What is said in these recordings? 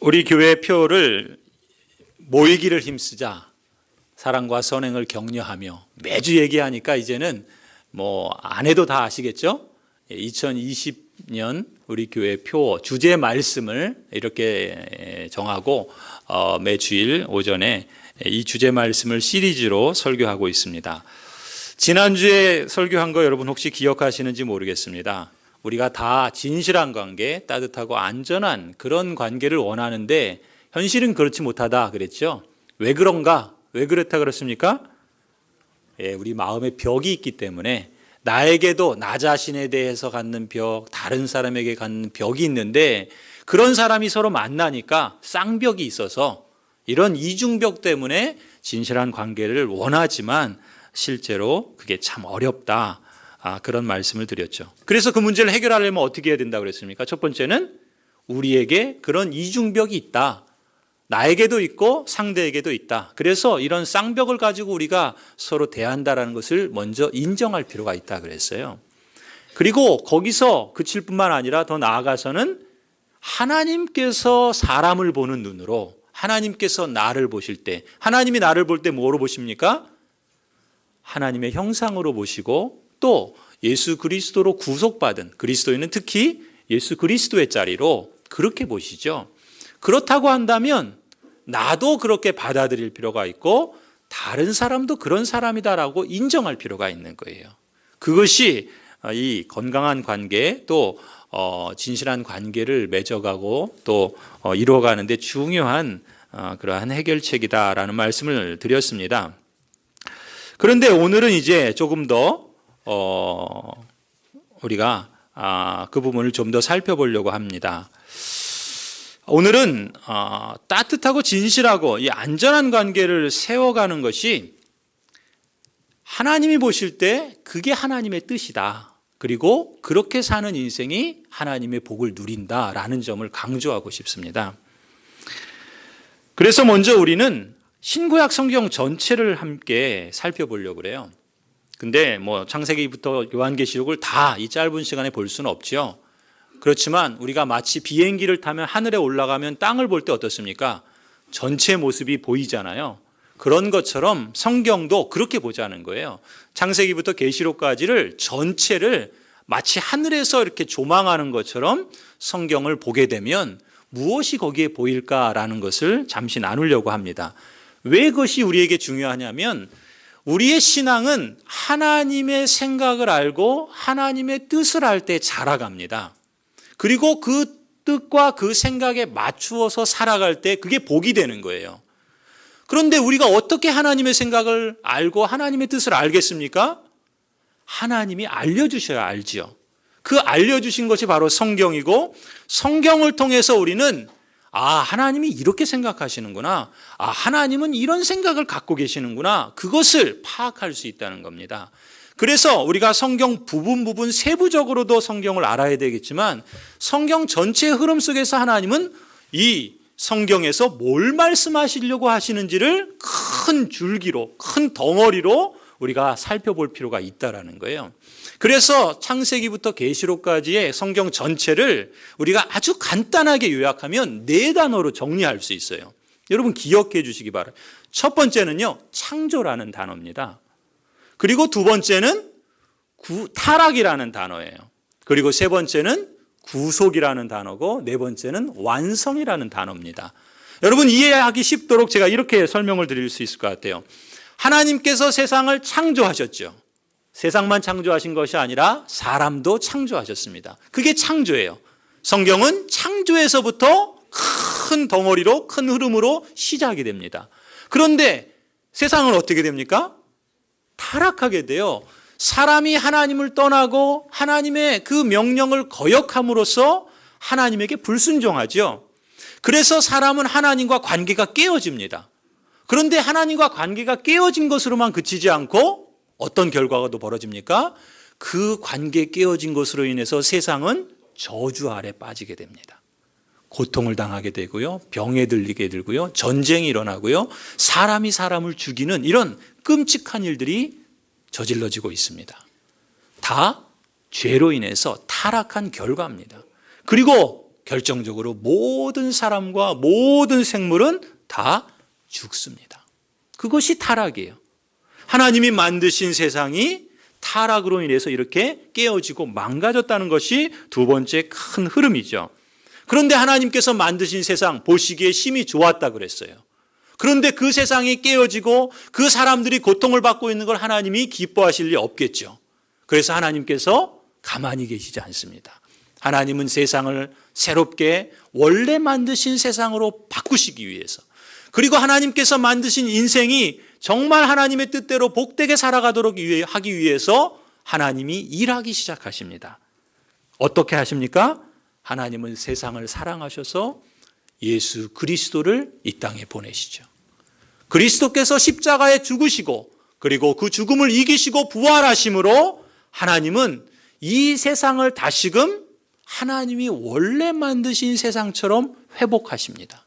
우리 교회 표를 모이기를 힘쓰자, 사랑과 선행을 격려하며, 매주 얘기하니까 이제는 안 해도 다 아시겠죠? 2020년 우리 교회 표 주제 말씀을 이렇게 정하고 매주일 오전에 이 주제 말씀을 시리즈로 설교하고 있습니다. 지난주에 설교한 거 여러분 혹시 기억하시는지 모르겠습니다. 우리가 다 진실한 관계, 따뜻하고 안전한 그런 관계를 원하는데 현실은 그렇지 못하다 그랬죠. 왜 그런가? 왜 그렇다 그렇습니까? 우리 마음에 벽이 있기 때문에, 나에게도 나 자신에 대해서 갖는 벽, 다른 사람에게 갖는 벽이 있는데, 그런 사람이 서로 만나니까 쌍벽이 있어서 이런 이중벽 때문에 진실한 관계를 원하지만 실제로 그게 참 어렵다, 그런 말씀을 드렸죠. 그래서 그 문제를 해결하려면 어떻게 해야 된다고 그랬습니까? 첫 번째는 우리에게 그런 이중벽이 있다. 나에게도 있고 상대에게도 있다. 그래서 이런 쌍벽을 가지고 우리가 서로 대한다라는 것을 먼저 인정할 필요가 있다 그랬어요. 그리고 거기서 그칠 뿐만 아니라 더 나아가서는 하나님께서 사람을 보는 눈으로, 하나님께서 나를 보실 때, 하나님이 나를 볼 때 뭐로 보십니까? 하나님의 형상으로 보시고, 또 예수 그리스도로 구속받은 그리스도인은 특히 예수 그리스도의 자리로 그렇게 보시죠. 그렇다고 한다면 나도 그렇게 받아들일 필요가 있고 다른 사람도 그런 사람이다라고 인정할 필요가 있는 거예요. 그것이 이 건강한 관계, 또 진실한 관계를 맺어가고 또 이루어가는 데 중요한 그러한 해결책이다라는 말씀을 드렸습니다. 그런데 오늘은 이제 조금 더 우리가 그 부분을 좀 더 살펴보려고 합니다. 오늘은 따뜻하고 진실하고 이 안전한 관계를 세워가는 것이 하나님이 보실 때 그게 하나님의 뜻이다. 그리고 그렇게 사는 인생이 하나님의 복을 누린다라는 점을 강조하고 싶습니다. 그래서 먼저 우리는 신구약 성경 전체를 함께 살펴보려고 그래요. 근데 창세기부터 요한계시록을 다 이 짧은 시간에 볼 수는 없죠. 그렇지만 우리가 마치 비행기를 타면 하늘에 올라가면 땅을 볼 때 어떻습니까? 전체 모습이 보이잖아요. 그런 것처럼 성경도 그렇게 보자는 거예요. 창세기부터 계시록까지를 전체를 마치 하늘에서 이렇게 조망하는 것처럼 성경을 보게 되면 무엇이 거기에 보일까라는 것을 잠시 나누려고 합니다. 왜 그것이 우리에게 중요하냐면, 우리의 신앙은 하나님의 생각을 알고 하나님의 뜻을 알 때 자라갑니다. 그리고 그 뜻과 그 생각에 맞추어서 살아갈 때 그게 복이 되는 거예요. 그런데 우리가 어떻게 하나님의 생각을 알고 하나님의 뜻을 알겠습니까? 하나님이 알려주셔야 알지요. 그 알려주신 것이 바로 성경이고, 성경을 통해서 우리는 하나님이 이렇게 생각하시는구나, 하나님은 이런 생각을 갖고 계시는구나, 그것을 파악할 수 있다는 겁니다. 그래서 우리가 성경 부분 세부적으로도 성경을 알아야 되겠지만, 성경 전체의 흐름 속에서 하나님은 이 성경에서 뭘 말씀하시려고 하시는지를 큰 줄기로, 큰 덩어리로 우리가 살펴볼 필요가 있다라는 거예요. 그래서 창세기부터 계시록까지의 성경 전체를 우리가 아주 간단하게 요약하면 4단어로 정리할 수 있어요. 여러분 기억해 주시기 바라요. 첫 번째는요, 창조라는 단어입니다. 그리고 두 번째는 타락이라는 단어예요. 그리고 세 번째는 구속이라는 단어고, 네 번째는 완성이라는 단어입니다. 여러분 이해하기 쉽도록 제가 이렇게 설명을 드릴 수 있을 것 같아요. 하나님께서 세상을 창조하셨죠. 세상만 창조하신 것이 아니라 사람도 창조하셨습니다. 그게 창조예요. 성경은 창조에서부터 큰 덩어리로, 큰 흐름으로 시작이 됩니다. 그런데 세상은 어떻게 됩니까? 타락하게 돼요. 사람이 하나님을 떠나고 하나님의 그 명령을 거역함으로써 하나님에게 불순종하죠. 그래서 사람은 하나님과 관계가 깨어집니다. 그런데 하나님과 관계가 깨어진 것으로만 그치지 않고 어떤 결과가 또 벌어집니까? 그 관계 깨어진 것으로 인해서 세상은 저주 아래 빠지게 됩니다. 고통을 당하게 되고요, 병에 들리게 되고요, 전쟁이 일어나고요, 사람이 사람을 죽이는 이런 끔찍한 일들이 저질러지고 있습니다. 다 죄로 인해서 타락한 결과입니다. 그리고 결정적으로 모든 사람과 모든 생물은 다 죽습니다. 그것이 타락이에요. 하나님이 만드신 세상이 타락으로 인해서 이렇게 깨어지고 망가졌다는 것이 두 번째 큰 흐름이죠. 그런데 하나님께서 만드신 세상 보시기에 심히 좋았다 그랬어요. 그런데 그 세상이 깨어지고 그 사람들이 고통을 받고 있는 걸 하나님이 기뻐하실 리 없겠죠. 그래서 하나님께서 가만히 계시지 않습니다. 하나님은 세상을 새롭게 원래 만드신 세상으로 바꾸시기 위해서, 그리고 하나님께서 만드신 인생이 정말 하나님의 뜻대로 복되게 살아가도록 하기 위해서 하나님이 일하기 시작하십니다. 어떻게 하십니까? 하나님은 세상을 사랑하셔서 예수 그리스도를 이 땅에 보내시죠. 그리스도께서 십자가에 죽으시고 그리고 그 죽음을 이기시고 부활하심으로 하나님은 이 세상을 다시금 하나님이 원래 만드신 세상처럼 회복하십니다.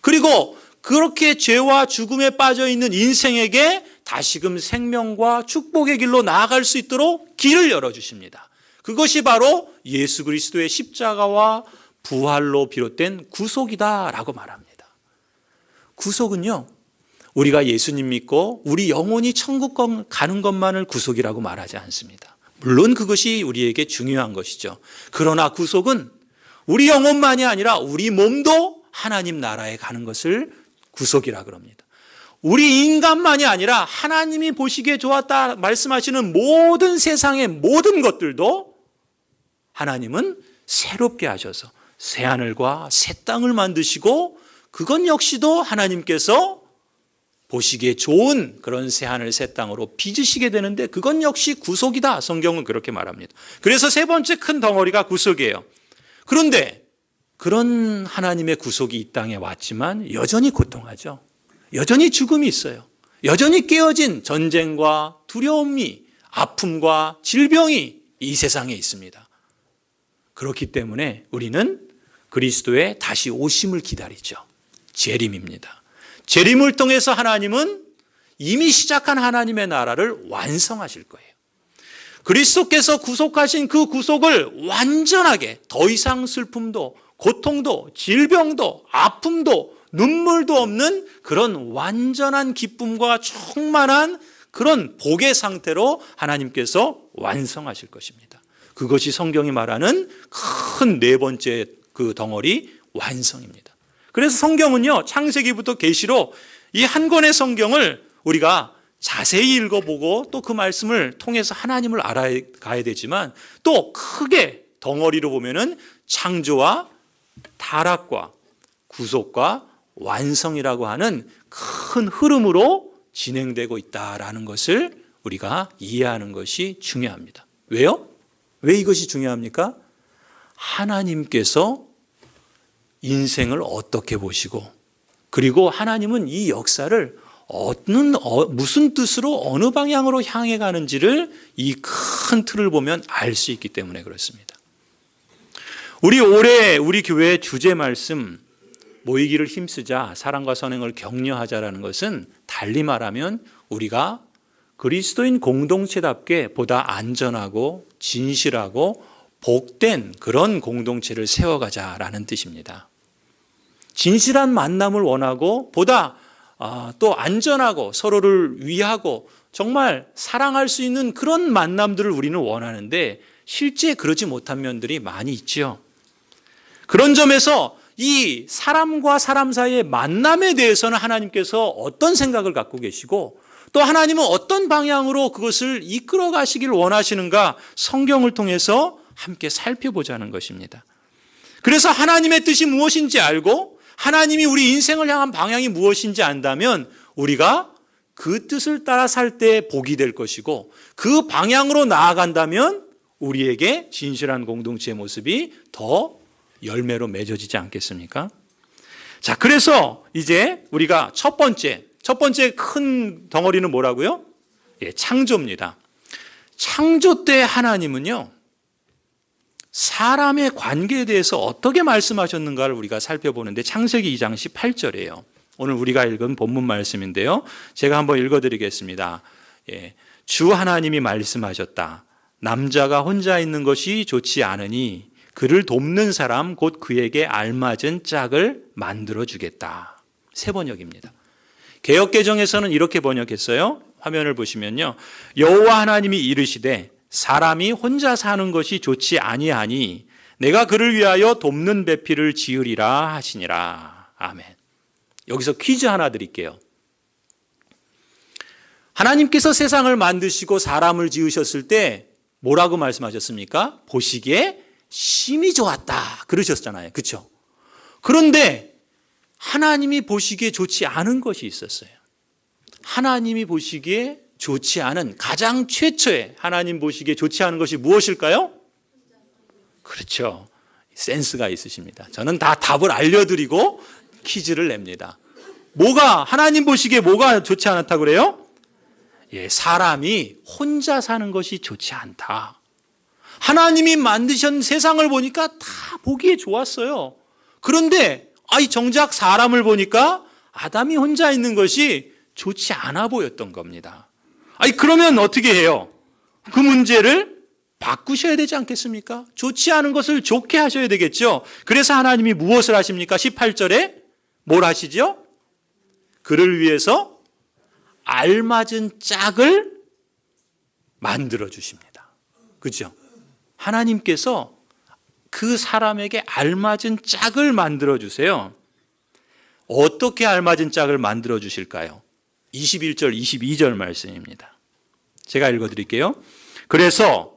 그리고 그렇게 죄와 죽음에 빠져 있는 인생에게 다시금 생명과 축복의 길로 나아갈 수 있도록 길을 열어주십니다. 그것이 바로 예수 그리스도의 십자가와 부활로 비롯된 구속이다라고 말합니다. 구속은요, 우리가 예수님 믿고 우리 영혼이 천국 가는 것만을 구속이라고 말하지 않습니다. 물론 그것이 우리에게 중요한 것이죠. 그러나 구속은 우리 영혼만이 아니라 우리 몸도 하나님 나라에 가는 것을 구속이라 그럽니다. 우리 인간만이 아니라 하나님이 보시기에 좋았다 말씀하시는 모든 세상의 모든 것들도 하나님은 새롭게 하셔서 새하늘과 새 땅을 만드시고, 그건 역시도 하나님께서 보시기에 좋은 그런 새하늘 새 땅으로 빚으시게 되는데, 그건 역시 구속이다. 성경은 그렇게 말합니다. 그래서 세 번째 큰 덩어리가 구속이에요. 그런데 그런 하나님의 구속이 이 땅에 왔지만 여전히 고통하죠. 여전히 죽음이 있어요. 여전히 깨어진 전쟁과 두려움이, 아픔과 질병이 이 세상에 있습니다. 그렇기 때문에 우리는 그리스도의 다시 오심을 기다리죠. 재림입니다. 재림을 통해서 하나님은 이미 시작한 하나님의 나라를 완성하실 거예요. 그리스도께서 구속하신 그 구속을 완전하게, 더 이상 슬픔도 고통도 질병도 아픔도 눈물도 없는 그런 완전한 기쁨과 충만한 그런 복의 상태로 하나님께서 완성하실 것입니다. 그것이 성경이 말하는 큰 네 번째 그 덩어리, 완성입니다. 그래서 성경은요, 창세기부터 계시로 이 한 권의 성경을 우리가 자세히 읽어보고 또 그 말씀을 통해서 하나님을 알아가야 되지만, 또 크게 덩어리로 보면은 창조와 타락과 구속과 완성이라고 하는 큰 흐름으로 진행되고 있다라는 것을 우리가 이해하는 것이 중요합니다. 왜요? 왜 이것이 중요합니까? 하나님께서 인생을 어떻게 보시고, 그리고 하나님은 이 역사를 무슨 뜻으로 어느 방향으로 향해 가는지를 이 큰 틀을 보면 알 수 있기 때문에 그렇습니다. 올해 우리 교회의 주제 말씀, 모이기를 힘쓰자, 사랑과 선행을 격려하자라는 것은 달리 말하면 우리가 그리스도인 공동체답게 보다 안전하고 진실하고 복된 그런 공동체를 세워가자라는 뜻입니다. 진실한 만남을 원하고 보다 또 안전하고 서로를 위하고 정말 사랑할 수 있는 그런 만남들을 우리는 원하는데, 실제 그러지 못한 면들이 많이 있죠. 그런 점에서 이 사람과 사람 사이의 만남에 대해서는 하나님께서 어떤 생각을 갖고 계시고, 또 하나님은 어떤 방향으로 그것을 이끌어 가시길 원하시는가, 성경을 통해서 함께 살펴보자는 것입니다. 그래서 하나님의 뜻이 무엇인지 알고 하나님이 우리 인생을 향한 방향이 무엇인지 안다면 우리가 그 뜻을 따라 살 때 복이 될 것이고, 그 방향으로 나아간다면 우리에게 진실한 공동체의 모습이 더 열매로 맺어지지 않겠습니까? 자, 그래서 이제 우리가 첫 번째 큰 덩어리는 뭐라고요? 창조입니다. 창조 때 하나님은요, 사람의 관계에 대해서 어떻게 말씀하셨는가를 우리가 살펴보는데, 창세기 2장 18절이에요. 오늘 우리가 읽은 본문 말씀인데요, 제가 한번 읽어드리겠습니다. 주 하나님이 말씀하셨다. 남자가 혼자 있는 것이 좋지 않으니 그를 돕는 사람 곧 그에게 알맞은 짝을 만들어 주겠다. 새 번역입니다. 개역개정에서는 이렇게 번역했어요. 화면을 보시면요. 여호와 하나님이 이르시되 사람이 혼자 사는 것이 좋지 아니하니 내가 그를 위하여 돕는 배필을 지으리라 하시니라. 아멘. 여기서 퀴즈 하나 드릴게요. 하나님께서 세상을 만드시고 사람을 지으셨을 때 뭐라고 말씀하셨습니까? 보시기에 심히 좋았다 그러셨잖아요. 그렇죠? 그런데 하나님이 보시기에 좋지 않은 것이 있었어요. 하나님이 보시기에 좋지 않은 가장 최초의 하나님 보시기에 좋지 않은 것이 무엇일까요? 그렇죠. 센스가 있으십니다. 저는 다 답을 알려드리고 퀴즈를 냅니다. 뭐가 하나님 보시기에 뭐가 좋지 않았다고 그래요? 예, 사람이 혼자 사는 것이 좋지 않다. 하나님이 만드신 세상을 보니까 다 보기에 좋았어요. 그런데 정작 사람을 보니까 아담이 혼자 있는 것이 좋지 않아 보였던 겁니다. 그러면 어떻게 해요? 그 문제를 바꾸셔야 되지 않겠습니까? 좋지 않은 것을 좋게 하셔야 되겠죠. 그래서 하나님이 무엇을 하십니까? 18절에 뭘 하시죠? 그를 위해서 알맞은 짝을 만들어 주십니다. 그렇죠? 하나님께서 그 사람에게 알맞은 짝을 만들어 주세요. 어떻게 알맞은 짝을 만들어 주실까요? 21절, 22절 말씀입니다. 제가 읽어드릴게요. 그래서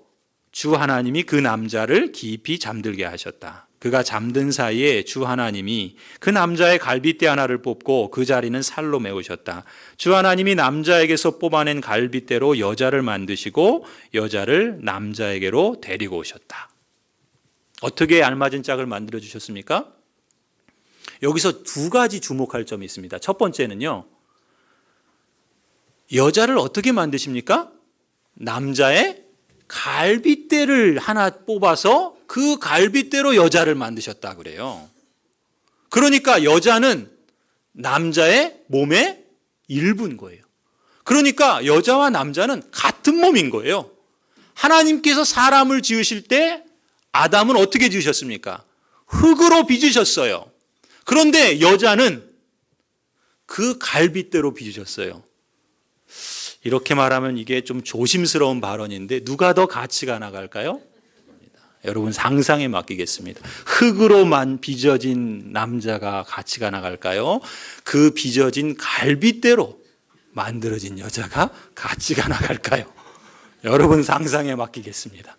주 하나님이 그 남자를 깊이 잠들게 하셨다. 그가 잠든 사이에 주 하나님이 그 남자의 갈빗대 하나를 뽑고 그 자리는 살로 메우셨다. 주 하나님이 남자에게서 뽑아낸 갈빗대로 여자를 만드시고 여자를 남자에게로 데리고 오셨다. 어떻게 알맞은 짝을 만들어 주셨습니까? 여기서 두 가지 주목할 점이 있습니다. 첫 번째는요. 여자를 어떻게 만드십니까? 남자의 갈빗대를 하나 뽑아서 그 갈빗대로 여자를 만드셨다 그래요. 그러니까 여자는 남자의 몸의 일부인 거예요. 그러니까 여자와 남자는 같은 몸인 거예요. 하나님께서 사람을 지으실 때 아담은 어떻게 지으셨습니까? 흙으로 빚으셨어요. 그런데 여자는 그 갈빗대로 빚으셨어요. 이렇게 말하면 이게 좀 조심스러운 발언인데 누가 더 가치가 나갈까요? 여러분 상상에 맡기겠습니다. 흙으로만 빚어진 남자가 가치가 나갈까요? 그 빚어진 갈빗대로 만들어진 여자가 가치가 나갈까요? 여러분 상상에 맡기겠습니다.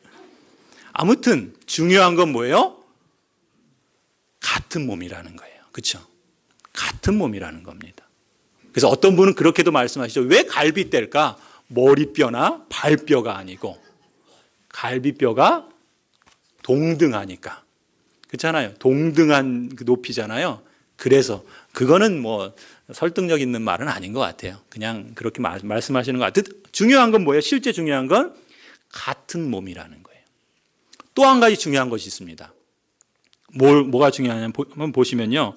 아무튼 중요한 건 뭐예요? 같은 몸이라는 거예요. 그렇죠? 같은 몸이라는 겁니다. 그래서 어떤 분은 그렇게도 말씀하시죠. 왜 갈빗대일까? 머리뼈나 발뼈가 아니고 갈빗뼈가 동등하니까. 그렇잖아요. 동등한 높이잖아요. 그래서 그거는 뭐 설득력 있는 말은 아닌 것 같아요. 그냥 그렇게 말씀하시는 것 같아요. 중요한 건 뭐예요? 실제 중요한 건 같은 몸이라는 거예요. 또 한 가지 중요한 것이 있습니다. 뭐가 중요하냐면 한번 보시면요.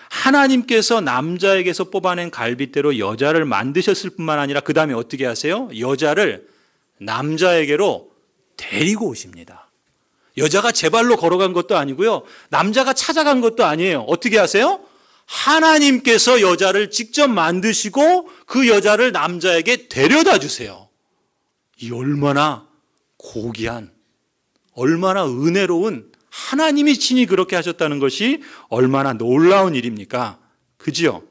하나님께서 남자에게서 뽑아낸 갈빗대로 여자를 만드셨을 뿐만 아니라 그 다음에 어떻게 하세요? 여자를 남자에게로 데리고 오십니다. 여자가 제 발로 걸어간 것도 아니고요. 남자가 찾아간 것도 아니에요. 어떻게 하세요? 하나님께서 여자를 직접 만드시고 그 여자를 남자에게 데려다 주세요. 이 얼마나 고귀한, 얼마나 은혜로운 하나님이 친히 그렇게 하셨다는 것이 얼마나 놀라운 일입니까? 그지요?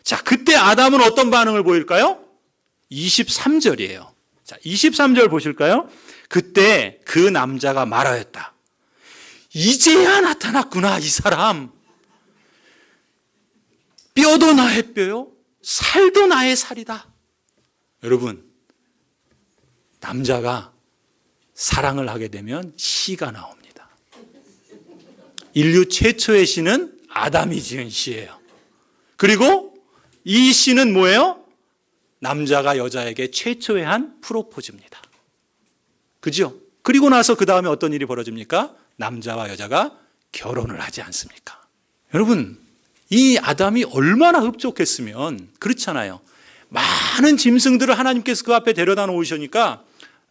자, 그때 아담은 어떤 반응을 보일까요? 23절이에요. 자, 23절 보실까요? 그때 그 남자가 말하였다. 이제야 나타났구나, 이 사람. 뼈도 나의 뼈요, 살도 나의 살이다. 여러분, 남자가 사랑을 하게 되면 시가 나옵니다. 인류 최초의 시는 아담이 지은 시예요. 그리고 이 시는 뭐예요? 남자가 여자에게 최초의 한 프로포즈입니다. 그죠? 그리고 나서 그 다음에 어떤 일이 벌어집니까? 남자와 여자가 결혼을 하지 않습니까? 여러분, 이 아담이 얼마나 흡족했으면, 그렇잖아요. 많은 짐승들을 하나님께서 그 앞에 데려다 놓으시니까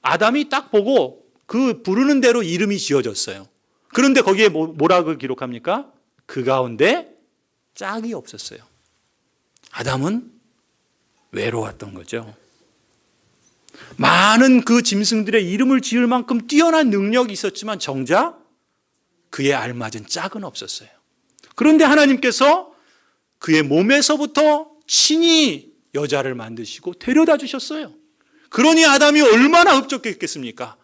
아담이 딱 보고 그 부르는 대로 이름이 지어졌어요. 그런데 거기에 뭐라고 기록합니까? 그 가운데 짝이 없었어요. 아담은 외로웠던 거죠. 많은 그 짐승들의 이름을 지을 만큼 뛰어난 능력이 있었지만 정작 그에 알맞은 짝은 없었어요. 그런데 하나님께서 그의 몸에서부터 친히 여자를 만드시고 데려다 주셨어요. 그러니 아담이 얼마나 흡족했겠습니까?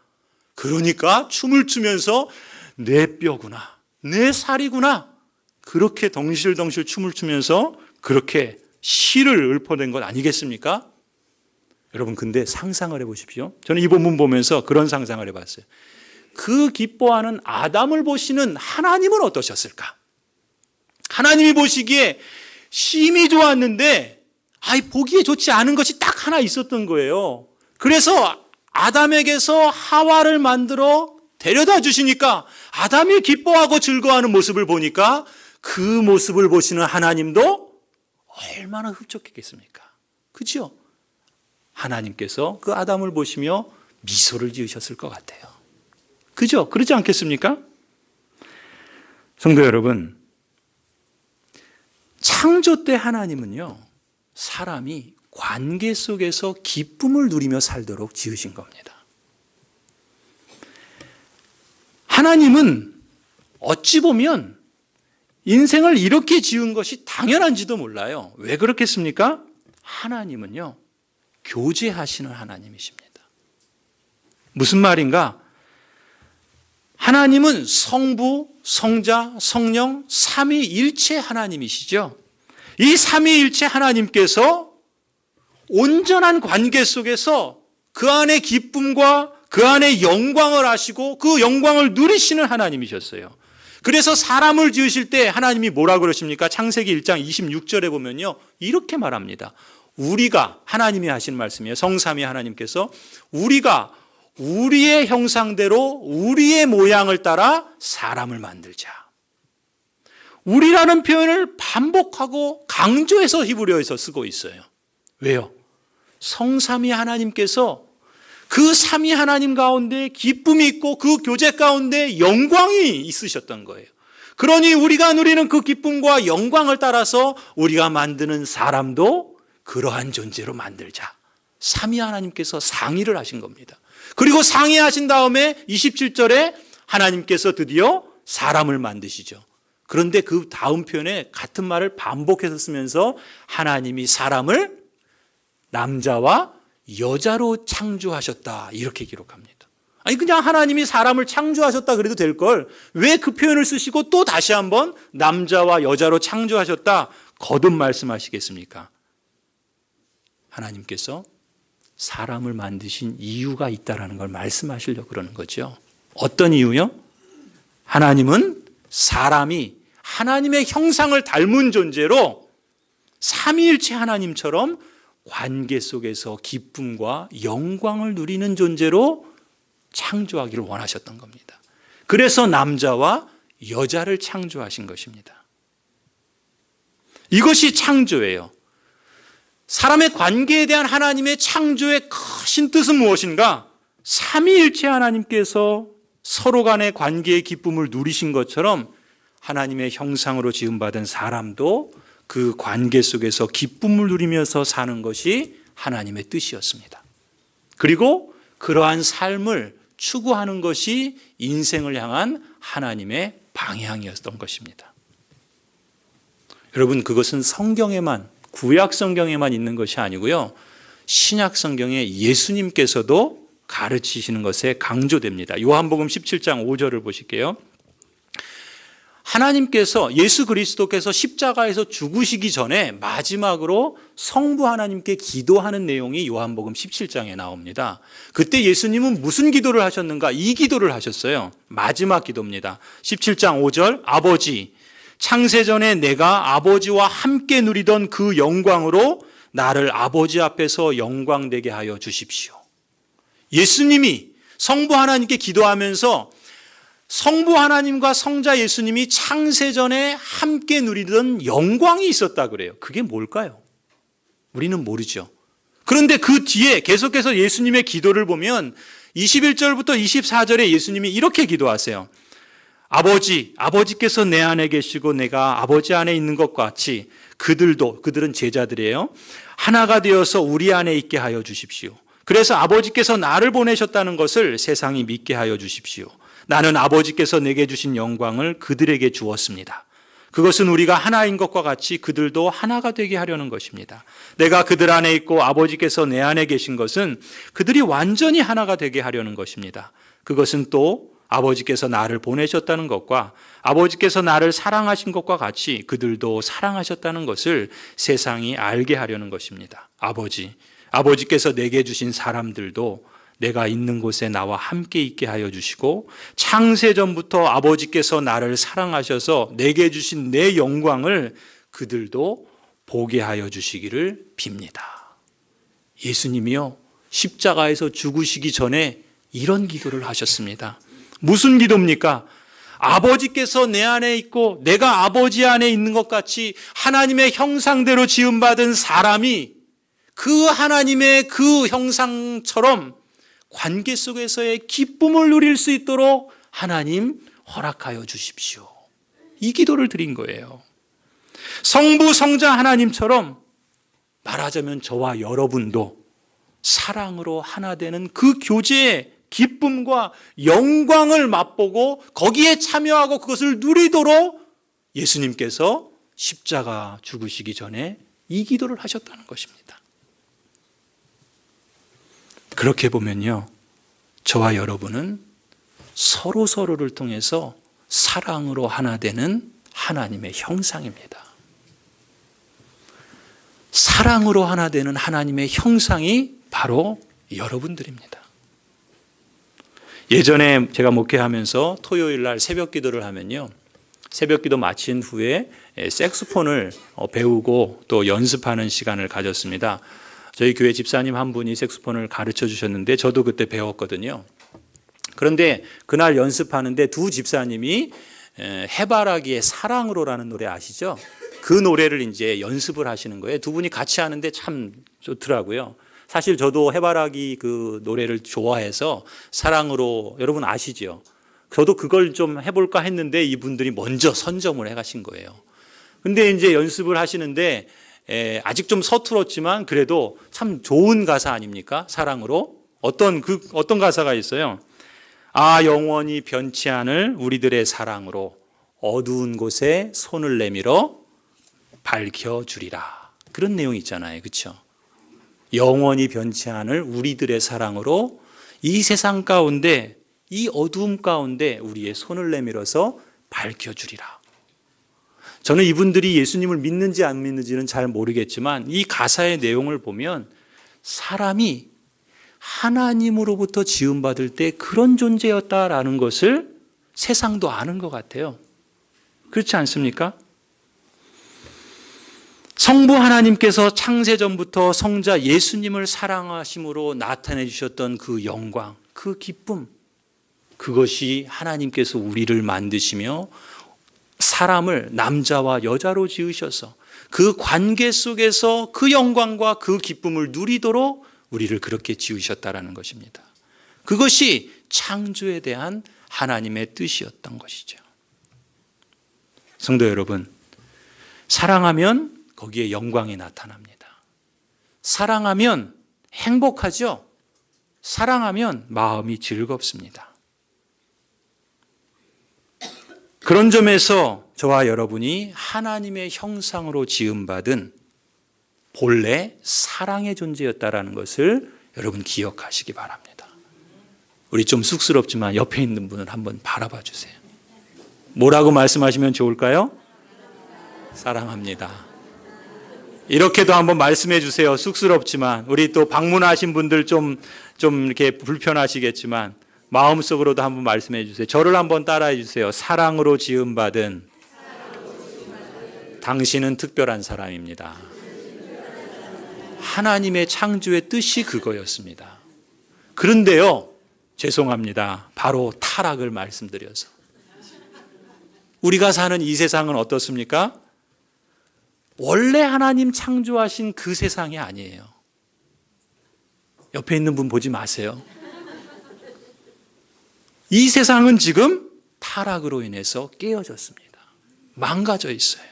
그러니까 춤을 추면서 내 뼈구나, 내 살이구나, 그렇게 덩실덩실 춤을 추면서 그렇게 시를 읊어낸 것 아니겠습니까? 여러분, 근데 상상을 해보십시오. 저는 이 본문 보면서 그런 상상을 해봤어요. 그 기뻐하는 아담을 보시는 하나님은 어떠셨을까? 하나님이 보시기에 심히 좋았는데 보기에 좋지 않은 것이 딱 하나 있었던 거예요. 그래서 아담에게서 하와를 만들어 데려다 주시니까 아담이 기뻐하고 즐거워하는 모습을 보니까 그 모습을 보시는 하나님도 얼마나 흡족했겠습니까? 그죠? 하나님께서 그 아담을 보시며 미소를 지으셨을 것 같아요. 그죠? 그렇지 않겠습니까? 성도 여러분, 창조 때 하나님은요, 사람이 관계 속에서 기쁨을 누리며 살도록 지으신 겁니다. 하나님은 어찌 보면 인생을 이렇게 지은 것이 당연한지도 몰라요. 왜 그렇겠습니까? 하나님은요, 교제하시는 하나님이십니다. 무슨 말인가? 하나님은 성부, 성자, 성령, 삼위일체 하나님이시죠. 이 삼위일체 하나님께서 온전한 관계 속에서 그 안에 기쁨과 그 안에 영광을 하시고 그 영광을 누리시는 하나님이셨어요. 그래서 사람을 지으실 때 하나님이 뭐라고 그러십니까? 창세기 1장 26절에 보면요, 이렇게 말합니다. 우리가, 하나님이 하신 말씀이에요. 성삼위 하나님께서 우리가 우리의 형상대로 우리의 모양을 따라 사람을 만들자. 우리라는 표현을 반복하고 강조해서 히브리어에서 쓰고 있어요. 왜요? 성삼위 하나님께서 그 삼위 하나님 가운데 기쁨이 있고 그 교제 가운데 영광이 있으셨던 거예요. 그러니 우리가 누리는 그 기쁨과 영광을 따라서 우리가 만드는 사람도 그러한 존재로 만들자. 삼위 하나님께서 상의를 하신 겁니다. 그리고 상의하신 다음에 27절에 하나님께서 드디어 사람을 만드시죠. 그런데 그 다음 표현에 같은 말을 반복해서 쓰면서 하나님이 사람을 남자와 여자로 창조하셨다, 이렇게 기록합니다. 아니, 그냥 하나님이 사람을 창조하셨다 그래도 될 걸 왜 그 표현을 쓰시고 또 다시 한번 남자와 여자로 창조하셨다 거듭 말씀하시겠습니까? 하나님께서 사람을 만드신 이유가 있다라는 걸 말씀하시려고 그러는 거죠. 어떤 이유요? 하나님은 사람이 하나님의 형상을 닮은 존재로 삼위일체 하나님처럼 관계 속에서 기쁨과 영광을 누리는 존재로 창조하기를 원하셨던 겁니다. 그래서 남자와 여자를 창조하신 것입니다. 이것이 창조예요. 사람의 관계에 대한 하나님의 창조의 크신 뜻은 무엇인가? 삼위일체 하나님께서 서로 간의 관계의 기쁨을 누리신 것처럼 하나님의 형상으로 지음받은 사람도 그 관계 속에서 기쁨을 누리면서 사는 것이 하나님의 뜻이었습니다. 그리고 그러한 삶을 추구하는 것이 인생을 향한 하나님의 방향이었던 것입니다. 여러분, 그것은 성경에만, 구약 성경에만 있는 것이 아니고요, 신약 성경에 예수님께서도 가르치시는 것에 강조됩니다. 요한복음 17장 5절을 보실게요. 하나님께서, 예수 그리스도께서 십자가에서 죽으시기 전에 마지막으로 성부 하나님께 기도하는 내용이 요한복음 17장에 나옵니다. 그때 예수님은 무슨 기도를 하셨는가? 이 기도를 하셨어요. 마지막 기도입니다. 17장 5절, 아버지, 창세전에 내가 아버지와 함께 누리던 그 영광으로 나를 아버지 앞에서 영광되게 하여 주십시오. 예수님이 성부 하나님께 기도하면서 성부 하나님과 성자 예수님이 창세전에 함께 누리던 영광이 있었다 그래요. 그게 뭘까요? 우리는 모르죠. 그런데 그 뒤에 계속해서 예수님의 기도를 보면 21절부터 24절에 예수님이 이렇게 기도하세요. 아버지께서 내 안에 계시고 내가 아버지 안에 있는 것과 같이 그들은 제자들이에요. 하나가 되어서 우리 안에 있게 하여 주십시오. 그래서 아버지께서 나를 보내셨다는 것을 세상이 믿게 하여 주십시오. 나는 아버지께서 내게 주신 영광을 그들에게 주었습니다. 그것은 우리가 하나인 것과 같이 그들도 하나가 되게 하려는 것입니다. 내가 그들 안에 있고 아버지께서 내 안에 계신 것은 그들이 완전히 하나가 되게 하려는 것입니다. 그것은 또 아버지께서 나를 보내셨다는 것과 아버지께서 나를 사랑하신 것과 같이 그들도 사랑하셨다는 것을 세상이 알게 하려는 것입니다. 아버지께서 내게 주신 사람들도 내가 있는 곳에 나와 함께 있게 하여 주시고 창세전부터 아버지께서 나를 사랑하셔서 내게 주신 내 영광을 그들도 보게 하여 주시기를 빕니다. 예수님이요, 십자가에서 죽으시기 전에 이런 기도를 하셨습니다. 무슨 기도입니까? 아버지께서 내 안에 있고 내가 아버지 안에 있는 것 같이 하나님의 형상대로 지음받은 사람이 그 하나님의 그 형상처럼 관계 속에서의 기쁨을 누릴 수 있도록 하나님 허락하여 주십시오. 이 기도를 드린 거예요. 성부 성자 하나님처럼 말하자면 저와 여러분도 사랑으로 하나 되는 그 교제의 기쁨과 영광을 맛보고 거기에 참여하고 그것을 누리도록 예수님께서 십자가 죽으시기 전에 이 기도를 하셨다는 것입니다. 그렇게 보면요, 저와 여러분은 서로를 통해서 사랑으로 하나 되는 하나님의 형상입니다. 사랑으로 하나 되는 하나님의 형상이 바로 여러분들입니다. 예전에 제가 목회하면서 토요일 날 새벽 기도를 하면요, 새벽 기도 마친 후에 색소폰을 배우고 또 연습하는 시간을 가졌습니다. 저희 교회 집사님 한 분이 색소폰을 가르쳐 주셨는데 저도 그때 배웠거든요. 그런데 그날 연습하는데 두 집사님이 해바라기의 사랑으로라는 노래 아시죠? 그 노래를 이제 연습을 하시는 거예요. 두 분이 같이 하는데 참 좋더라고요. 사실 저도 해바라기 그 노래를 좋아해서 사랑으로, 여러분 아시죠? 저도 그걸 좀 해볼까 했는데 이분들이 먼저 선점을 해가신 거예요. 근데 이제 연습을 하시는데 아직 좀 서툴었지만 그래도 참 좋은 가사 아닙니까? 사랑으로. 어떤 가사가 있어요. 아, 영원히 변치 않을 우리들의 사랑으로 어두운 곳에 손을 내밀어 밝혀주리라. 그런 내용이 있잖아요. 그렇죠? 영원히 변치 않을 우리들의 사랑으로 이 세상 가운데, 이 어두움 가운데 우리의 손을 내밀어서 밝혀주리라. 저는 이분들이 예수님을 믿는지 안 믿는지는 잘 모르겠지만 이 가사의 내용을 보면 사람이 하나님으로부터 지음받을 때 그런 존재였다라는 것을 세상도 아는 것 같아요. 그렇지 않습니까? 성부 하나님께서 창세전부터 성자 예수님을 사랑하심으로 나타내 주셨던 그 영광, 그 기쁨, 그것이 하나님께서 우리를 만드시며 사람을 남자와 여자로 지으셔서 그 관계 속에서 그 영광과 그 기쁨을 누리도록 우리를 그렇게 지으셨다라는 것입니다. 그것이 창조에 대한 하나님의 뜻이었던 것이죠. 성도 여러분, 사랑하면 거기에 영광이 나타납니다. 사랑하면 행복하죠? 사랑하면 마음이 즐겁습니다. 그런 점에서 저와 여러분이 하나님의 형상으로 지음받은 본래 사랑의 존재였다라는 것을 여러분 기억하시기 바랍니다. 우리 좀 쑥스럽지만 옆에 있는 분을 한번 바라봐 주세요. 뭐라고 말씀하시면 좋을까요? 사랑합니다. 이렇게도 한번 말씀해 주세요. 쑥스럽지만. 우리 또 방문하신 분들 좀 이렇게 불편하시겠지만 마음속으로도 한번 말씀해 주세요. 저를 한번 따라해 주세요. 사랑으로 지음받은 당신은 특별한 사람입니다. 하나님의 창조의 뜻이 그거였습니다. 그런데요, 죄송합니다. 바로 타락을 말씀드려서. 우리가 사는 이 세상은 어떻습니까? 원래 하나님 창조하신 그 세상이 아니에요. 옆에 있는 분 보지 마세요. 이 세상은 지금 타락으로 인해서 깨어졌습니다. 망가져 있어요.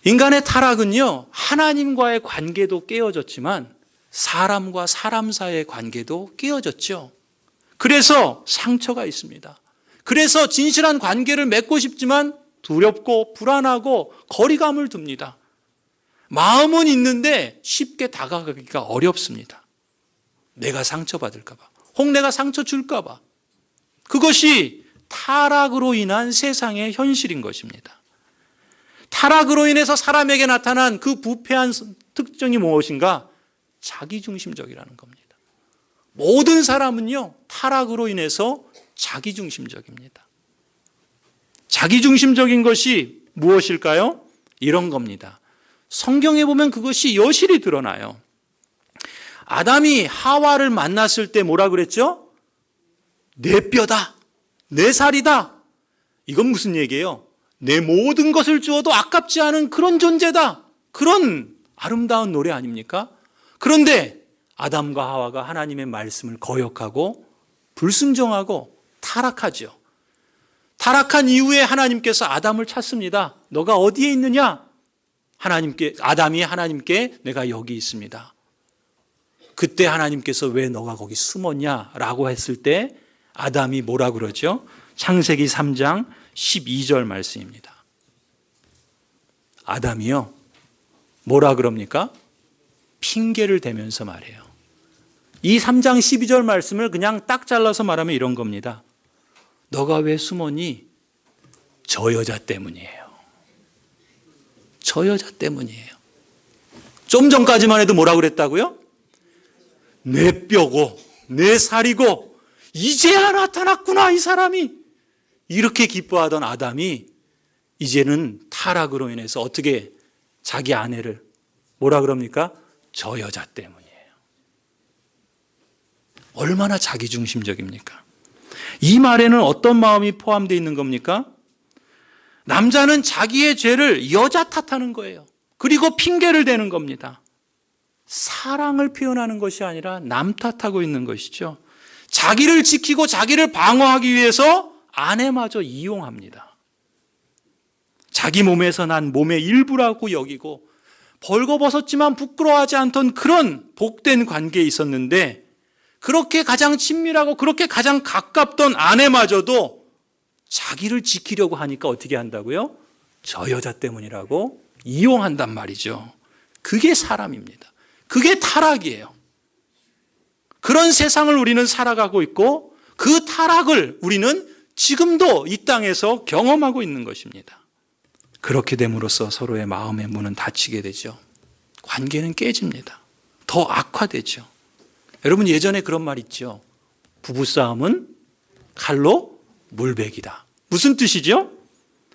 인간의 타락은요, 하나님과의 관계도 깨어졌지만 사람과 사람 사이의 관계도 깨어졌죠. 그래서 상처가 있습니다. 그래서 진실한 관계를 맺고 싶지만 두렵고 불안하고 거리감을 둡니다. 마음은 있는데 쉽게 다가가기가 어렵습니다. 내가 상처받을까 봐, 혹 내가 상처 줄까 봐. 그것이 타락으로 인한 세상의 현실인 것입니다. 타락으로 인해서 사람에게 나타난 그 부패한 특징이 무엇인가? 자기중심적이라는 겁니다. 모든 사람은요, 타락으로 인해서 자기중심적입니다. 자기중심적인 것이 무엇일까요? 이런 겁니다. 성경에 보면 그것이 여실히 드러나요. 아담이 하와를 만났을 때 뭐라 그랬죠? 내 뼈다, 내 살이다. 이건 무슨 얘기예요? 내 모든 것을 주어도 아깝지 않은 그런 존재다. 그런 아름다운 노래 아닙니까? 그런데 아담과 하와가 하나님의 말씀을 거역하고 불순종하고 타락하죠. 타락한 이후에 하나님께서 아담을 찾습니다. 너가 어디에 있느냐? 아담이 하나님께 내가 여기 있습니다. 그때 하나님께서 왜 너가 거기 숨었냐라고 했을 때 아담이 뭐라 그러죠? 창세기 3장 12절 말씀입니다. 아담이요, 뭐라 그럽니까? 핑계를 대면서 말해요. 이 3장 12절 말씀을 그냥 딱 잘라서 말하면 이런 겁니다. 너가 왜 숨었니? 저 여자 때문이에요. 저 여자 때문이에요. 좀 전까지만 해도 뭐라 그랬다고요? 내 뼈고 내 살이고 이제야 나타났구나 이 사람이. 이렇게 기뻐하던 아담이 이제는 타락으로 인해서 어떻게 자기 아내를 뭐라 그럽니까? 저 여자 때문이에요. 얼마나 자기중심적입니까? 이 말에는 어떤 마음이 포함되어 있는 겁니까? 남자는 자기의 죄를 여자 탓하는 거예요. 그리고 핑계를 대는 겁니다. 사랑을 표현하는 것이 아니라 남 탓하고 있는 것이죠. 자기를 지키고 자기를 방어하기 위해서 아내마저 이용합니다. 자기 몸에서 난 몸의 일부라고 여기고 벌거벗었지만 부끄러워하지 않던 그런 복된 관계에 있었는데 그렇게 가장 친밀하고 그렇게 가장 가깝던 아내마저도 자기를 지키려고 하니까 어떻게 한다고요? 저 여자 때문이라고 이용한단 말이죠. 그게 사람입니다. 그게 타락이에요. 그런 세상을 우리는 살아가고 있고 그 타락을 우리는 지금도 이 땅에서 경험하고 있는 것입니다. 그렇게 됨으로써 서로의 마음의 문은 닫히게 되죠. 관계는 깨집니다. 더 악화되죠. 여러분 예전에 그런 말 있죠. 부부싸움은 칼로 물베기다. 무슨 뜻이죠?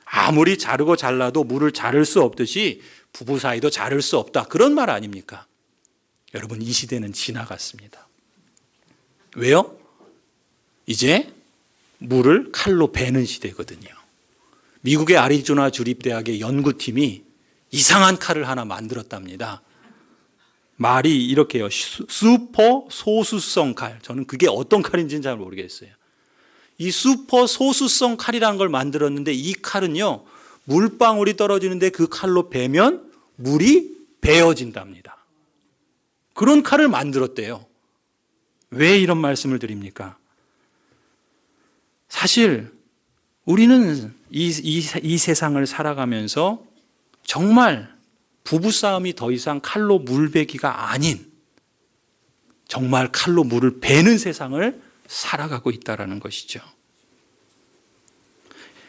아무리 자르고 잘라도 물을 자를 수 없듯이 부부 사이도 자를 수 없다. 그런 말 아닙니까? 여러분 이 시대는 지나갔습니다. 왜요? 이제 물을 칼로 베는 시대거든요. 미국의 애리조나 주립대학의 연구팀이 이상한 칼을 하나 만들었답니다. 말이 이렇게요. 슈퍼 소수성 칼. 저는 그게 어떤 칼인지는 잘 모르겠어요. 이 슈퍼 소수성 칼이라는 걸 만들었는데 이 칼은요. 물방울이 떨어지는데 그 칼로 베면 물이 베어진답니다. 그런 칼을 만들었대요. 왜 이런 말씀을 드립니까? 사실 우리는 이 세상을 살아가면서 정말 부부싸움이 더 이상 칼로 물베기가 아닌 정말 칼로 물을 베는 세상을 살아가고 있다는 것이죠.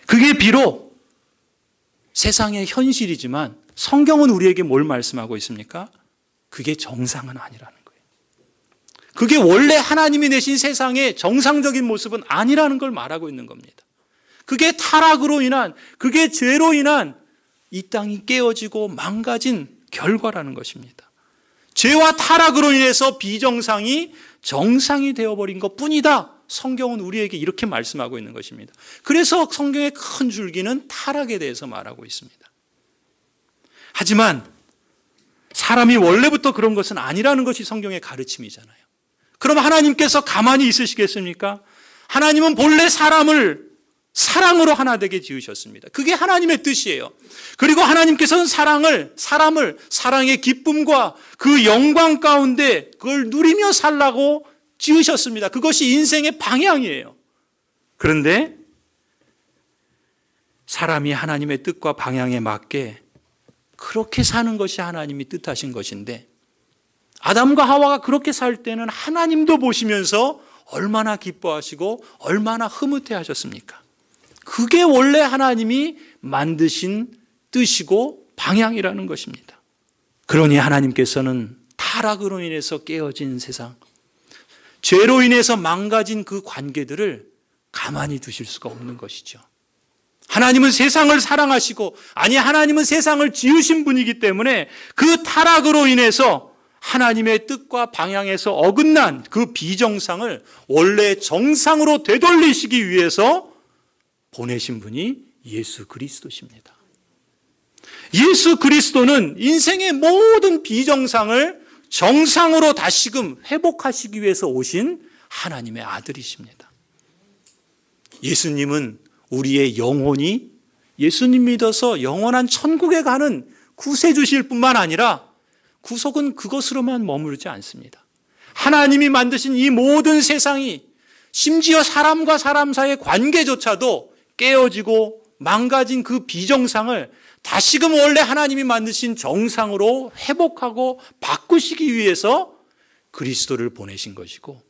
그게 비록 세상의 현실이지만 성경은 우리에게 뭘 말씀하고 있습니까? 그게 정상은 아니라는 거예요. 그게 원래 하나님이 내신 세상의 정상적인 모습은 아니라는 걸 말하고 있는 겁니다. 그게 타락으로 인한, 그게 죄로 인한 이 땅이 깨어지고 망가진 결과라는 것입니다. 죄와 타락으로 인해서 비정상이 정상이 되어버린 것뿐이다. 성경은 우리에게 이렇게 말씀하고 있는 것입니다. 그래서 성경의 큰 줄기는 타락에 대해서 말하고 있습니다. 하지만 사람이 원래부터 그런 것은 아니라는 것이 성경의 가르침이잖아요. 그럼 하나님께서 가만히 있으시겠습니까? 하나님은 본래 사람을 사랑으로 하나 되게 지으셨습니다. 그게 하나님의 뜻이에요. 그리고 하나님께서는 사람을 사랑의 기쁨과 그 영광 가운데 그걸 누리며 살라고 지으셨습니다. 그것이 인생의 방향이에요. 그런데 사람이 하나님의 뜻과 방향에 맞게 그렇게 사는 것이 하나님이 뜻하신 것인데, 아담과 하와가 그렇게 살 때는 하나님도 보시면서 얼마나 기뻐하시고 얼마나 흐뭇해 하셨습니까? 그게 원래 하나님이 만드신 뜻이고 방향이라는 것입니다. 그러니 하나님께서는 타락으로 인해서 깨어진 세상, 죄로 인해서 망가진 그 관계들을 가만히 두실 수가 없는 것이죠. 하나님은 세상을 사랑하시고, 아니 하나님은 세상을 지으신 분이기 때문에 그 타락으로 인해서 하나님의 뜻과 방향에서 어긋난 그 비정상을 원래 정상으로 되돌리시기 위해서 보내신 분이 예수 그리스도십니다. 예수 그리스도는 인생의 모든 비정상을 정상으로 다시금 회복하시기 위해서 오신 하나님의 아들이십니다. 예수님은 우리의 영혼이 예수님 믿어서 영원한 천국에 가는 구세주실 뿐만 아니라 구속은 그것으로만 머무르지 않습니다. 하나님이 만드신 이 모든 세상이, 심지어 사람과 사람 사이의 관계조차도 깨어지고 망가진 그 비정상을 다시금 원래 하나님이 만드신 정상으로 회복하고 바꾸시기 위해서 그리스도를 보내신 것이고,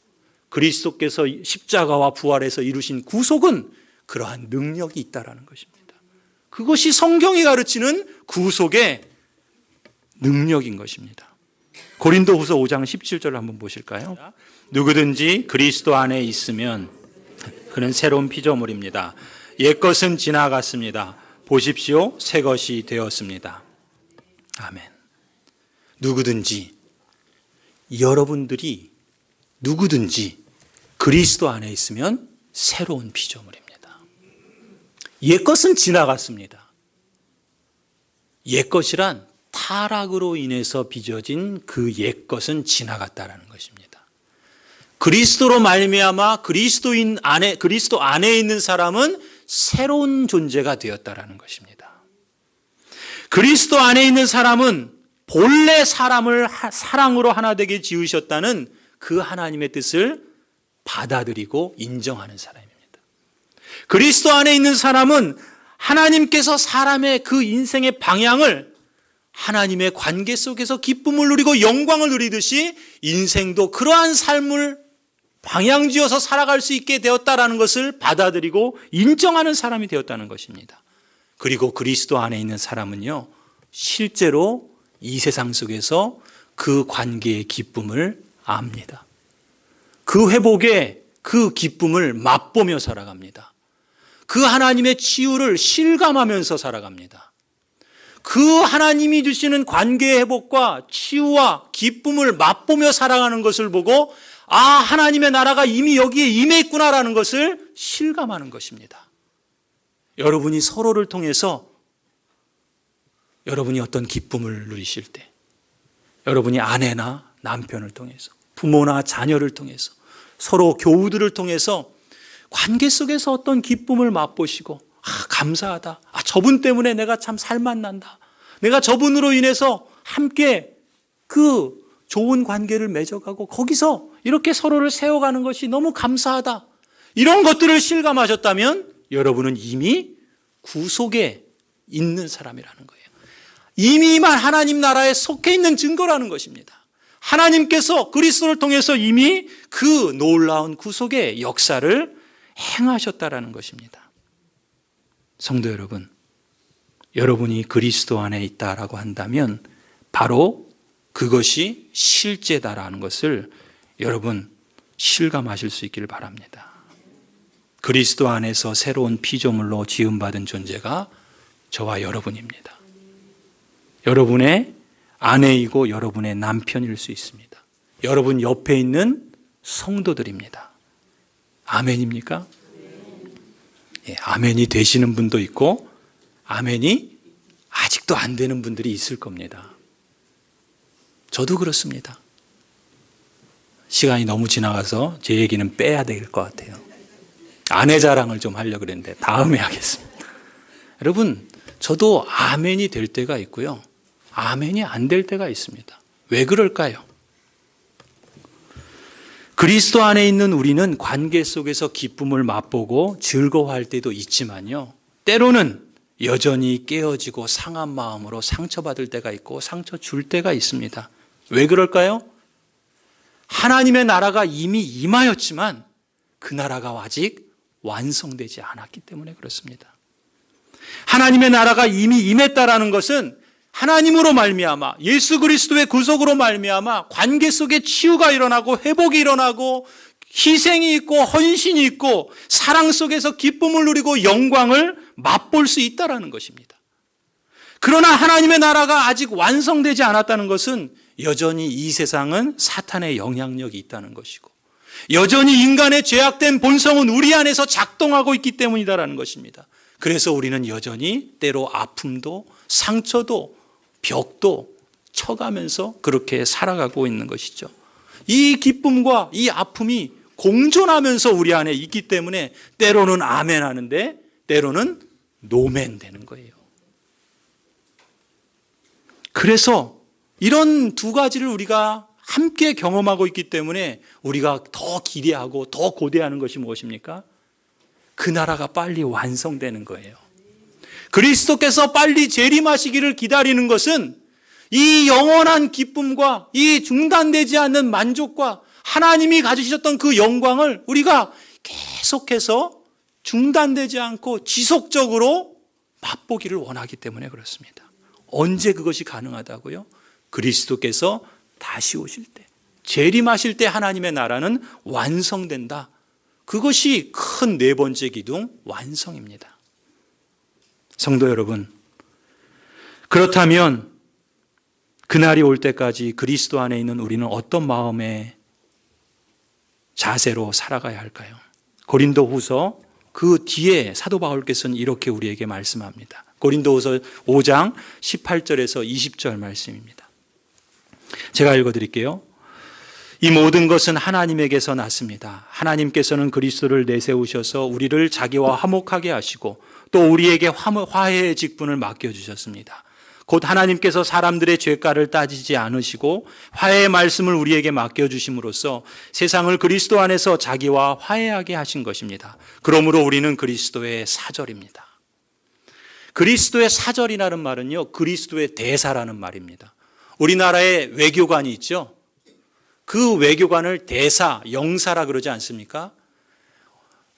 그리스도께서 십자가와 부활해서 이루신 구속은 그러한 능력이 있다라는 것입니다. 그것이 성경이 가르치는 구속의 능력인 것입니다. 고린도후서 5장 17절을 한번 보실까요? 누구든지 그리스도 안에 있으면 그는 새로운 피조물입니다. 옛것은 지나갔습니다. 보십시오, 새 것이 되었습니다. 아멘. 누구든지, 여러분들이 누구든지 그리스도 안에 있으면 새로운 피조물입니다. 옛것은 지나갔습니다. 옛것이란 타락으로 인해서 빚어진 그 옛것은 지나갔다라는 것입니다. 그리스도로 말미암아 그리스도 안에 있는 사람은 새로운 존재가 되었다라는 것입니다. 그리스도 안에 있는 사람은 본래 사람을 사랑으로 하나 되게 지으셨다는 그 하나님의 뜻을 받아들이고 인정하는 사람입니다. 그리스도 안에 있는 사람은 하나님께서 사람의 그 인생의 방향을 하나님의 관계 속에서 기쁨을 누리고 영광을 누리듯이 인생도 그러한 삶을 방향지어서 살아갈 수 있게 되었다라는 것을 받아들이고 인정하는 사람이 되었다는 것입니다. 그리고 그리스도 안에 있는 사람은요, 실제로 이 세상 속에서 그 관계의 기쁨을 압니다. 그 회복의 그 기쁨을 맛보며 살아갑니다. 그 하나님의 치유를 실감하면서 살아갑니다. 그 하나님이 주시는 관계의 회복과 치유와 기쁨을 맛보며 살아가는 것을 보고, 아, 하나님의 나라가 이미 여기에 임해있구나라는 것을 실감하는 것입니다. 여러분이 서로를 통해서 여러분이 어떤 기쁨을 누리실 때, 여러분이 아내나 남편을 통해서, 부모나 자녀를 통해서, 서로 교우들을 통해서 관계 속에서 어떤 기쁨을 맛보시고, 아, 감사하다. 아, 저분 때문에 내가 참 살맛난다. 내가 저분으로 인해서 함께 그 좋은 관계를 맺어가고 거기서 이렇게 서로를 세워가는 것이 너무 감사하다. 이런 것들을 실감하셨다면 여러분은 이미 구속에 있는 사람이라는 거예요. 이미만 하나님 나라에 속해 있는 증거라는 것입니다. 하나님께서 그리스도를 통해서 이미 그 놀라운 구속의 역사를 행하셨다라는 것입니다. 성도 여러분, 여러분이 그리스도 안에 있다라고 한다면 바로 그것이 실제다라는 것을 여러분 실감하실 수 있기를 바랍니다. 그리스도 안에서 새로운 피조물로 지음받은 존재가 저와 여러분입니다. 여러분의 아내이고 여러분의 남편일 수 있습니다. 여러분 옆에 있는 성도들입니다. 아멘입니까? 예, 아멘이 되시는 분도 있고 아멘이 아직도 안 되는 분들이 있을 겁니다. 저도 그렇습니다. 시간이 너무 지나가서 제 얘기는 빼야 될 것 같아요. 아내 자랑을 좀 하려고 그랬는데 다음에 하겠습니다. 여러분, 저도 아멘이 될 때가 있고요, 아멘이 안 될 때가 있습니다. 왜 그럴까요? 그리스도 안에 있는 우리는 관계 속에서 기쁨을 맛보고 즐거워할 때도 있지만요, 때로는 여전히 깨어지고 상한 마음으로 상처받을 때가 있고 상처 줄 때가 있습니다. 왜 그럴까요? 하나님의 나라가 이미 임하였지만 그 나라가 아직 완성되지 않았기 때문에 그렇습니다. 하나님의 나라가 이미 임했다라는 것은 하나님으로 말미암아 예수 그리스도의 구속으로 말미암아 관계 속에 치유가 일어나고 회복이 일어나고 희생이 있고 헌신이 있고 사랑 속에서 기쁨을 누리고 영광을 맛볼 수 있다라는 것입니다. 그러나 하나님의 나라가 아직 완성되지 않았다는 것은 여전히 이 세상은 사탄의 영향력이 있다는 것이고 여전히 인간의 죄악된 본성은 우리 안에서 작동하고 있기 때문이다라는 것입니다. 그래서 우리는 여전히 때로 아픔도 상처도 벽도 쳐가면서 그렇게 살아가고 있는 것이죠. 이 기쁨과 이 아픔이 공존하면서 우리 안에 있기 때문에 때로는 아멘 하는데 때로는 노멘 되는 거예요. 그래서 이런 두 가지를 우리가 함께 경험하고 있기 때문에 우리가 더 기대하고 더 고대하는 것이 무엇입니까? 그 나라가 빨리 완성되는 거예요. 그리스도께서 빨리 재림하시기를 기다리는 것은 이 영원한 기쁨과 이 중단되지 않는 만족과 하나님이 가지셨던 그 영광을 우리가 계속해서 중단되지 않고 지속적으로 맛보기를 원하기 때문에 그렇습니다. 언제 그것이 가능하다고요? 그리스도께서 다시 오실 때, 재림하실 때 하나님의 나라는 완성된다. 그것이 큰 네 번째 기둥 완성입니다. 성도 여러분, 그렇다면 그날이 올 때까지 그리스도 안에 있는 우리는 어떤 마음의 자세로 살아가야 할까요? 고린도후서 그 뒤에 사도 바울께서는 이렇게 우리에게 말씀합니다. 고린도후서 5장 18절에서 20절 말씀입니다. 제가 읽어드릴게요. 이 모든 것은 하나님에게서 났습니다. 하나님께서는 그리스도를 내세우셔서 우리를 자기와 화목하게 하시고 또 우리에게 화해의 직분을 맡겨주셨습니다. 곧 하나님께서 사람들의 죄가를 따지지 않으시고 화해의 말씀을 우리에게 맡겨주심으로써 세상을 그리스도 안에서 자기와 화해하게 하신 것입니다. 그러므로 우리는 그리스도의 사절입니다. 그리스도의 사절이라는 말은요, 그리스도의 대사라는 말입니다. 우리나라에 외교관이 있죠. 그 외교관을 대사, 영사라 그러지 않습니까?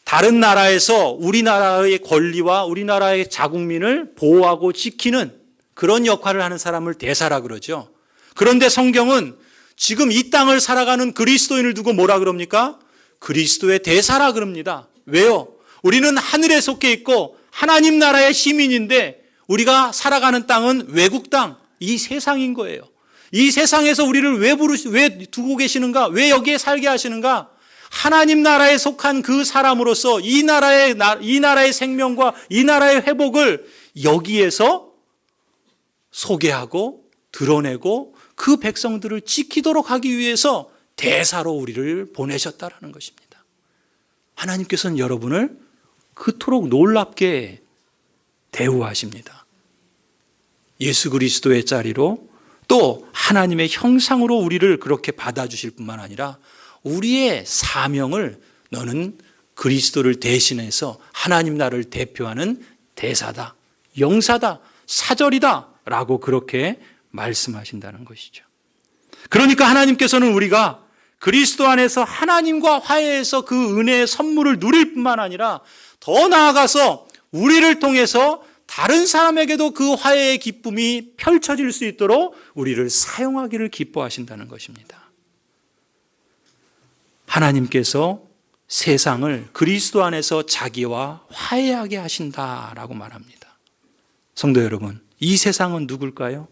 다른 나라에서 우리나라의 권리와 우리나라의 자국민을 보호하고 지키는 그런 역할을 하는 사람을 대사라 그러죠. 그런데 성경은 지금 이 땅을 살아가는 그리스도인을 두고 뭐라 그럽니까? 그리스도의 대사라 그럽니다. 왜요? 우리는 하늘에 속해 있고 하나님 나라의 시민인데 우리가 살아가는 땅은 외국 땅, 이 세상인 거예요. 이 세상에서 우리를 왜 두고 계시는가? 왜 여기에 살게 하시는가? 하나님 나라에 속한 그 사람으로서 이 나라의 생명과 이 나라의 회복을 여기에서 소개하고 드러내고 그 백성들을 지키도록 하기 위해서 대사로 우리를 보내셨다라는 것입니다. 하나님께서는 여러분을 그토록 놀랍게 대우하십니다. 예수 그리스도의 자리로 또 하나님의 형상으로 우리를 그렇게 받아주실 뿐만 아니라 우리의 사명을 너는 그리스도를 대신해서 하나님 나라를 대표하는 대사다, 영사다, 사절이다 라고 그렇게 말씀하신다는 것이죠. 그러니까 하나님께서는 우리가 그리스도 안에서 하나님과 화해해서 그 은혜의 선물을 누릴 뿐만 아니라 더 나아가서 우리를 통해서 다른 사람에게도 그 화해의 기쁨이 펼쳐질 수 있도록 우리를 사용하기를 기뻐하신다는 것입니다. 하나님께서 세상을 그리스도 안에서 자기와 화해하게 하신다라고 말합니다. 성도 여러분, 이 세상은 누굴까요?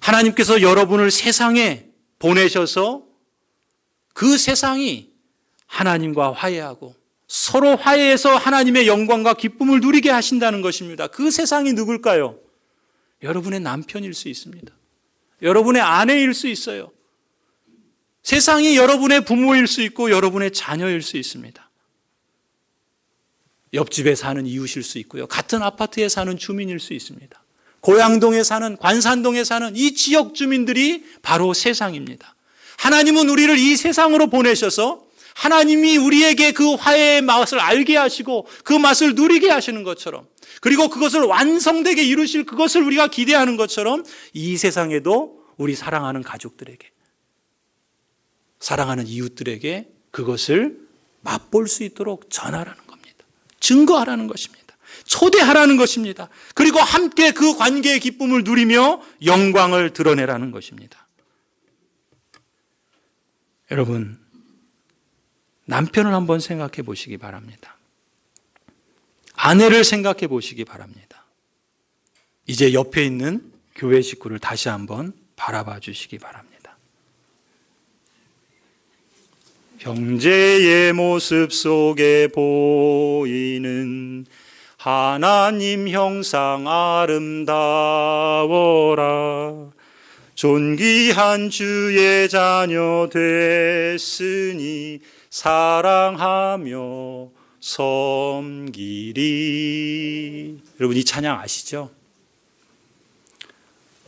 하나님께서 여러분을 세상에 보내셔서 그 세상이 하나님과 화해하고 서로 화해해서 하나님의 영광과 기쁨을 누리게 하신다는 것입니다. 그 세상이 누굴까요? 여러분의 남편일 수 있습니다. 여러분의 아내일 수 있어요. 세상이 여러분의 부모일 수 있고 여러분의 자녀일 수 있습니다. 옆집에 사는 이웃일 수 있고요. 같은 아파트에 사는 주민일 수 있습니다. 고양동에 사는, 관산동에 사는 이 지역 주민들이 바로 세상입니다. 하나님은 우리를 이 세상으로 보내셔서 하나님이 우리에게 그 화해의 맛을 알게 하시고 그 맛을 누리게 하시는 것처럼, 그리고 그것을 완성되게 이루실 그것을 우리가 기대하는 것처럼 이 세상에도 우리 사랑하는 가족들에게, 사랑하는 이웃들에게 그것을 맛볼 수 있도록 전하라는 겁니다. 증거하라는 것입니다. 초대하라는 것입니다. 그리고 함께 그 관계의 기쁨을 누리며 영광을 드러내라는 것입니다. 여러분, 남편을 한번 생각해 보시기 바랍니다. 아내를 생각해 보시기 바랍니다. 이제 옆에 있는 교회 식구를 다시 한번 바라봐 주시기 바랍니다. 형제의 모습 속에 보이는 하나님 형상 아름다워라. 존귀한 주의 자녀 됐으니 사랑하며 섬기리. 여러분, 이 찬양 아시죠?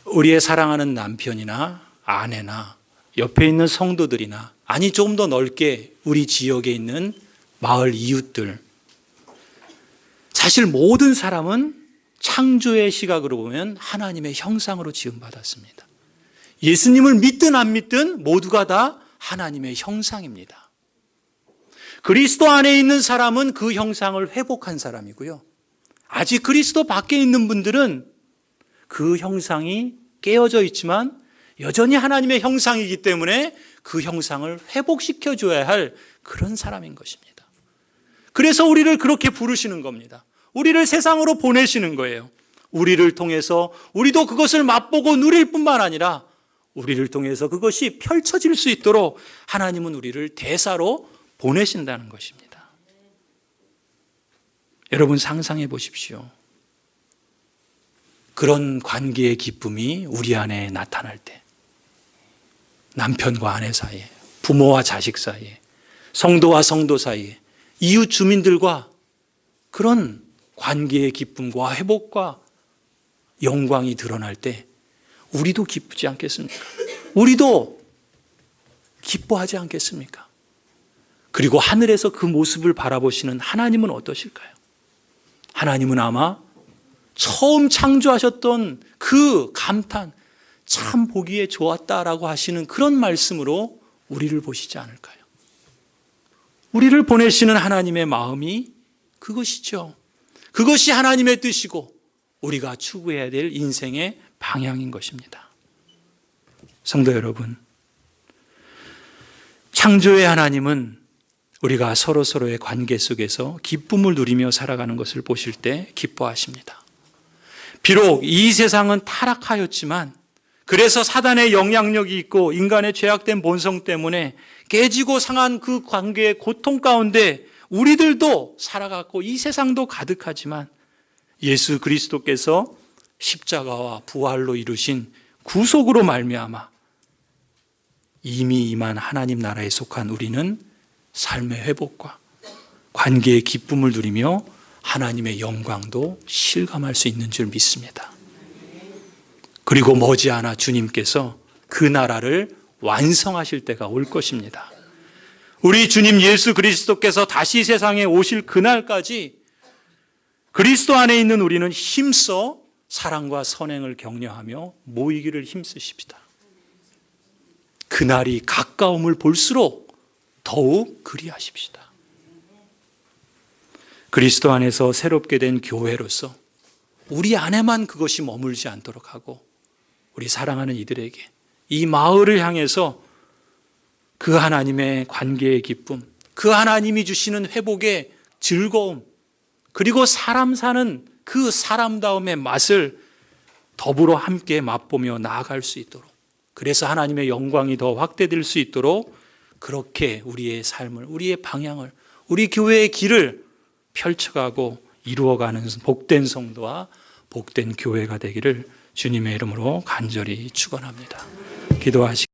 우리의 사랑하는 남편이나 아내나 옆에 있는 성도들이나, 아니 조금 더 넓게 우리 지역에 있는 마을 이웃들, 사실 모든 사람은 창조의 시각으로 보면 하나님의 형상으로 지음받았습니다. 예수님을 믿든 안 믿든 모두가 다 하나님의 형상입니다. 그리스도 안에 있는 사람은 그 형상을 회복한 사람이고요. 아직 그리스도 밖에 있는 분들은 그 형상이 깨어져 있지만 여전히 하나님의 형상이기 때문에 그 형상을 회복시켜 줘야 할 그런 사람인 것입니다. 그래서 우리를 그렇게 부르시는 겁니다. 우리를 세상으로 보내시는 거예요. 우리를 통해서 우리도 그것을 맛보고 누릴 뿐만 아니라 우리를 통해서 그것이 펼쳐질 수 있도록 하나님은 우리를 대사로 보내신다는 것입니다. 여러분, 상상해 보십시오. 그런 관계의 기쁨이 우리 안에 나타날 때, 남편과 아내 사이에, 부모와 자식 사이에, 성도와 성도 사이에, 이웃 주민들과 그런 관계의 기쁨과 회복과 영광이 드러날 때 우리도 기쁘지 않겠습니까? 우리도 기뻐하지 않겠습니까? 그리고 하늘에서 그 모습을 바라보시는 하나님은 어떠실까요? 하나님은 아마 처음 창조하셨던 그 감탄, 참 보기에 좋았다라고 하시는 그런 말씀으로 우리를 보시지 않을까요? 우리를 보내시는 하나님의 마음이 그것이죠. 그것이 하나님의 뜻이고 우리가 추구해야 될 인생의 방향인 것입니다. 성도 여러분, 창조의 하나님은 우리가 서로서로의 관계 속에서 기쁨을 누리며 살아가는 것을 보실 때 기뻐하십니다. 비록 이 세상은 타락하였지만, 그래서 사단의 영향력이 있고 인간의 죄악된 본성 때문에 깨지고 상한 그 관계의 고통 가운데 우리들도 살아갔고 이 세상도 가득하지만, 예수 그리스도께서 십자가와 부활로 이루신 구속으로 말미암아 이미 임한 하나님 나라에 속한 우리는 삶의 회복과 관계의 기쁨을 누리며 하나님의 영광도 실감할 수 있는 줄 믿습니다. 그리고 머지않아 주님께서 그 나라를 완성하실 때가 올 것입니다. 우리 주님 예수 그리스도께서 다시 세상에 오실 그날까지 그리스도 안에 있는 우리는 힘써 사랑과 선행을 격려하며 모이기를 힘쓰십시다. 그날이 가까움을 볼수록 더욱 그리하십시다. 그리스도 안에서 새롭게 된 교회로서 우리 안에만 그것이 머물지 않도록 하고, 우리 사랑하는 이들에게 이 마을을 향해서 그 하나님의 관계의 기쁨, 그 하나님이 주시는 회복의 즐거움, 그리고 사람 사는 그 사람다움의 맛을 더불어 함께 맛보며 나아갈 수 있도록, 그래서 하나님의 영광이 더 확대될 수 있도록 그렇게 우리의 삶을, 우리의 방향을, 우리 교회의 길을 펼쳐가고 이루어가는 복된 성도와 복된 교회가 되기를 주님의 이름으로 간절히 축원합니다. 기도하시겠습니다.